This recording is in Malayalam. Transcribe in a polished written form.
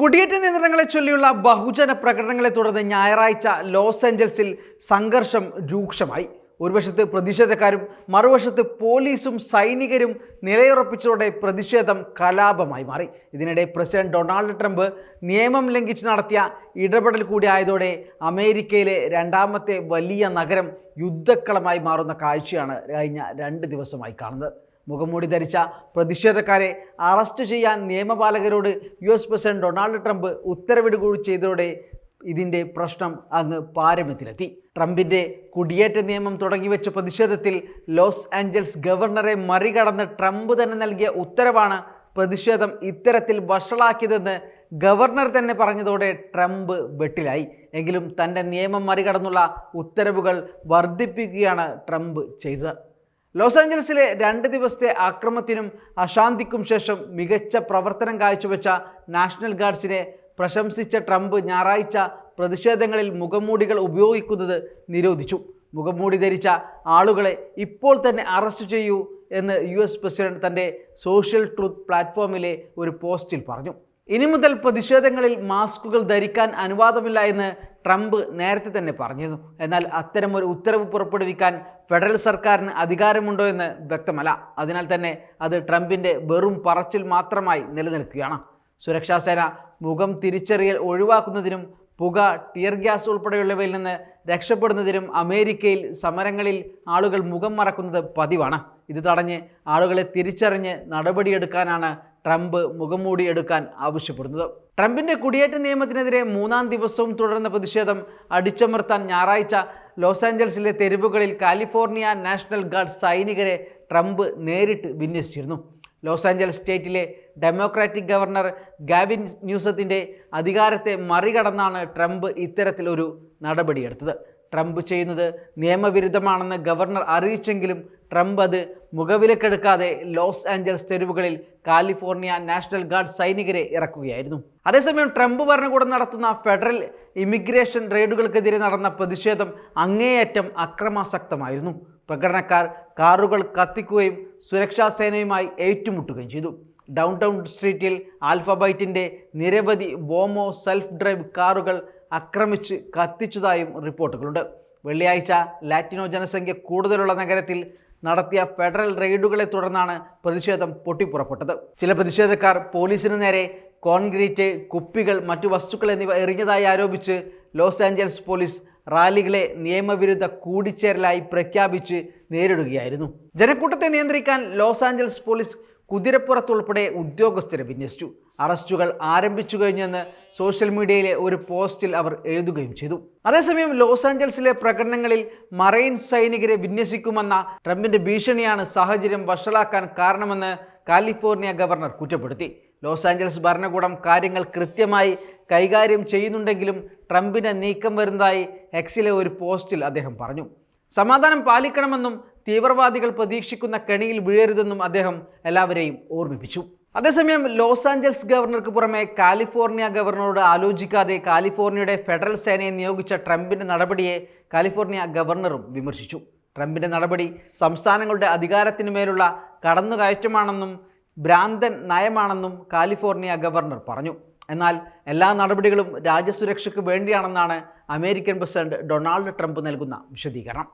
കുടിയേറ്റ നിയന്ത്രണങ്ങളെ ചൊല്ലിയുള്ള ബഹുജന പ്രകടനങ്ങളെ തുടർന്ന് ഞായറാഴ്ച ലോസ് ഏഞ്ചൽസിൽ സംഘർഷം രൂക്ഷമായി. ഒരു വശത്ത് പ്രതിഷേധക്കാരും മറുവശത്ത് പോലീസും സൈനികരും നിലയുറപ്പിച്ചതോടെ പ്രതിഷേധം കലാപമായി മാറി. ഇതിനിടെ പ്രസിഡന്റ് ഡൊണാൾഡ് ട്രംപ് നിയമം ലംഘിച്ച് നടത്തിയ ഇടപെടൽ കൂടി ആയതോടെ അമേരിക്കയിലെ രണ്ടാമത്തെ വലിയ നഗരം യുദ്ധക്കളമായി മാറുന്ന കാഴ്ചയാണ് കഴിഞ്ഞ 2 ദിവസമായി കാണുന്നത്. മുഖംമൂടി ധരിച്ച പ്രതിഷേധക്കാരെ അറസ്റ്റ് ചെയ്യാൻ നിയമപാലകരോട് US പ്രസിഡന്റ് ഡൊണാൾഡ് ട്രംപ് ഉത്തരവിടുകയും ചെയ്തതോടെ ഇതിൻ്റെ പ്രശ്നം അങ്ങ് പാരമ്യത്തിലെത്തി. ട്രംപിൻ്റെ കുടിയേറ്റ നിയമം തുടങ്ങിവെച്ച പ്രതിഷേധത്തിൽ ലോസ് ആഞ്ചൽസ് ഗവർണറെ മറികടന്ന് ട്രംപ് തന്നെ നൽകിയ ഉത്തരവാണ് പ്രതിഷേധം ഇത്തരത്തിൽ വഷളാക്കിയതെന്ന് ഗവർണർ തന്നെ പറഞ്ഞതോടെ ട്രംപ് വെട്ടിലായി. എങ്കിലും തൻ്റെ നിയമം മറികടന്നുള്ള ഉത്തരവുകൾ വർദ്ധിപ്പിക്കുകയാണ് ട്രംപ് ചെയ്തത്. ലോസ് ആഞ്ചൽസിലെ 2 ദിവസത്തെ ആക്രമണത്തിനും അശാന്തിക്കും ശേഷം മികച്ച പ്രവർത്തനം കാഴ്ചവെച്ച നാഷണൽ ഗാർഡ്സിനെ പ്രശംസിച്ച ട്രംപ് ഞായറാഴ്ച പ്രതിഷേധങ്ങളിൽ മുഖംമൂടികൾ ഉപയോഗിക്കുന്നത് നിരോധിച്ചു. മുഖംമൂടി ധരിച്ച ആളുകളെ ഇപ്പോൾ തന്നെ അറസ്റ്റ് ചെയ്യൂ എന്ന് US പ്രസിഡന്റ് തൻ്റെ സോഷ്യൽ ട്രൂത്ത് പ്ലാറ്റ്ഫോമിലെ ഒരു പോസ്റ്റിൽ പറഞ്ഞു. ഇനി മുതൽ പ്രതിഷേധങ്ങളിൽ മാസ്കുകൾ ധരിക്കാൻ അനുവാദമില്ല എന്ന് ട്രംപ് നേരത്തെ തന്നെ പറഞ്ഞിരുന്നു. എന്നാൽ അത്തരമൊരു ഉത്തരവ് പുറപ്പെടുവിക്കാൻ ഫെഡറൽ സർക്കാരിന് അധികാരമുണ്ടോ എന്ന് വ്യക്തമല്ല. അതിനാൽ തന്നെ അത് ട്രംപിൻ്റെ വെറും പറച്ചിൽ മാത്രമായി നിലനിൽക്കുകയാണ്. സുരക്ഷാ സേന മുഖം തിരിച്ചറിയൽ ഒഴിവാക്കുന്നതിനും പുക, ടിയർ ഗ്യാസ് ഉൾപ്പെടെയുള്ളവയിൽ നിന്ന് രക്ഷപ്പെടുന്നതിനും അമേരിക്കയിൽ സമരങ്ങളിൽ ആളുകൾ മുഖം മറക്കുന്നത് പതിവാണ്. ഇത് തടഞ്ഞ് ആളുകളെ തിരിച്ചറിഞ്ഞ് നടപടിയെടുക്കാനാണ് ട്രംപ് മുഖംമൂടി എടുക്കാൻ ആവശ്യപ്പെടുന്നത്. ട്രംപിൻ്റെ കുടിയേറ്റ നിയമത്തിനെതിരെ 3-ാം ദിവസവും തുടർന്ന പ്രതിഷേധം അടിച്ചമർത്താൻ ഞായറാഴ്ച ലോസ് ആഞ്ചൽസിലെ തെരുവുകളിൽ കാലിഫോർണിയ നാഷണൽ ഗാർഡ് സൈനികരെ ട്രംപ് നേരിട്ട് വിന്യസിച്ചിരുന്നു. ലോസ് ആഞ്ചൽസ് സ്റ്റേറ്റിലെ ഡെമോക്രാറ്റിക് ഗവർണർ ഗാവിൻ ന്യൂസത്തിൻ്റെ അധികാരത്തെ മറികടന്നാണ് ട്രംപ് ഇത്തരത്തിലൊരു നടപടിയെടുത്തത്. ട്രംപ് ചെയ്യുന്നത് നിയമവിരുദ്ധമാണെന്ന് ഗവർണർ അറിയിച്ചെങ്കിലും ട്രംപ് അത് മുഖവിലക്കെടുക്കാതെ ലോസ് ആഞ്ചൽസ് തെരുവുകളിൽ കാലിഫോർണിയ നാഷണൽ ഗാർഡ് സൈനികരെ ഇറക്കുകയായിരുന്നു. അതേസമയം ട്രംപ് ഭരണകൂടം നടത്തുന്ന ഫെഡറൽ ഇമിഗ്രേഷൻ റെയ്ഡുകൾക്കെതിരെ നടന്ന പ്രതിഷേധം അങ്ങേയറ്റം അക്രമാസക്തമായിരുന്നു. പ്രകടനക്കാർ കാറുകൾ കത്തിക്കുകയും സുരക്ഷാ സേനയുമായി ഏറ്റുമുട്ടുകയും ചെയ്തു. ഡൗൺ ടൗൺ സ്ട്രീറ്റിൽ ആൽഫബൈറ്റിൻ്റെ നിരവധി ബോമോ സെൽഫ് ഡ്രൈവ് കാറുകൾ ആക്രമിച്ച് കത്തിച്ചതായും റിപ്പോർട്ടുകളുണ്ട്. വെള്ളിയാഴ്ച ലാറ്റിനോ ജനസംഖ്യ കൂടുതലുള്ള നഗരത്തിൽ നടത്തിയ ഫെഡറൽ റെയ്ഡുകളെ തുടർന്നാണ് പ്രതിഷേധം പൊട്ടിപ്പുറപ്പെട്ടത്. ചില പ്രതിഷേധക്കാർ പോലീസിന് നേരെ കോൺക്രീറ്റ്, കുപ്പികൾ, മറ്റു വസ്തുക്കൾ എന്നിവ എറിഞ്ഞതായി ആരോപിച്ച് ലോസ് ആഞ്ചൽസ് പോലീസ് റാലികളെ നിയമവിരുദ്ധ കൂടിച്ചേരലായി പ്രഖ്യാപിച്ച് നേരിടുകയായിരുന്നു. ജനക്കൂട്ടത്തെ നിയന്ത്രിക്കാൻ ലോസ് ആഞ്ചൽസ് പോലീസ് കുതിരപ്പുറത്തുൾപ്പെടെ ഉദ്യോഗസ്ഥരെ വിന്യസിച്ചു. അറസ്റ്റുകൾ ആരംഭിച്ചു കഴിഞ്ഞെന്ന് സോഷ്യൽ മീഡിയയിലെ ഒരു പോസ്റ്റിൽ അവർ എഴുതുകയും ചെയ്തു. അതേസമയം ലോസ് ആഞ്ചൽസിലെ പ്രകടനങ്ങളിൽ മറൈൻ സൈനികരെ വിന്യസിക്കുമെന്ന ട്രംപിൻ്റെ ഭീഷണിയാണ് സാഹചര്യം വഷളാക്കാൻ കാരണമെന്ന് കാലിഫോർണിയ ഗവർണർ കുറ്റപ്പെടുത്തി. ലോസ് ആഞ്ചൽസ് ഭരണകൂടം കാര്യങ്ങൾ കൃത്യമായി കൈകാര്യം ചെയ്യുന്നുണ്ടെങ്കിലും ട്രംപിനെ നീക്കം വരുന്നതായി എക്സിലെ ഒരു പോസ്റ്റിൽ അദ്ദേഹം പറഞ്ഞു. സമാധാനം പാലിക്കണമെന്നും തീവ്രവാദികൾ പ്രതീക്ഷിക്കുന്ന കെണിയിൽ വീഴരുതെന്നും അദ്ദേഹം എല്ലാവരെയും ഓർമ്മിപ്പിച്ചു. അതേസമയം ലോസ് ആഞ്ചൽസ് ഗവർണർക്ക് പുറമെ കാലിഫോർണിയ ഗവർണറോട് ആലോചിക്കാതെ കാലിഫോർണിയയുടെ ഫെഡറൽ സേനയെ നിയോഗിച്ച ട്രംപിൻ്റെ നടപടിയെ കാലിഫോർണിയ ഗവർണറും വിമർശിച്ചു. ട്രംപിൻ്റെ നടപടി സംസ്ഥാനങ്ങളുടെ അധികാരത്തിനു മേലുള്ള കടന്നുകയറ്റമാണെന്നും ഭ്രാന്തൻ നയമാണെന്നും കാലിഫോർണിയ ഗവർണർ പറഞ്ഞു. എന്നാൽ എല്ലാ നടപടികളും രാജ്യസുരക്ഷയ്ക്ക് വേണ്ടിയാണെന്നാണ് അമേരിക്കൻ പ്രസിഡന്റ് ഡൊണാൾഡ് ട്രംപ് നൽകുന്ന വിശദീകരണം.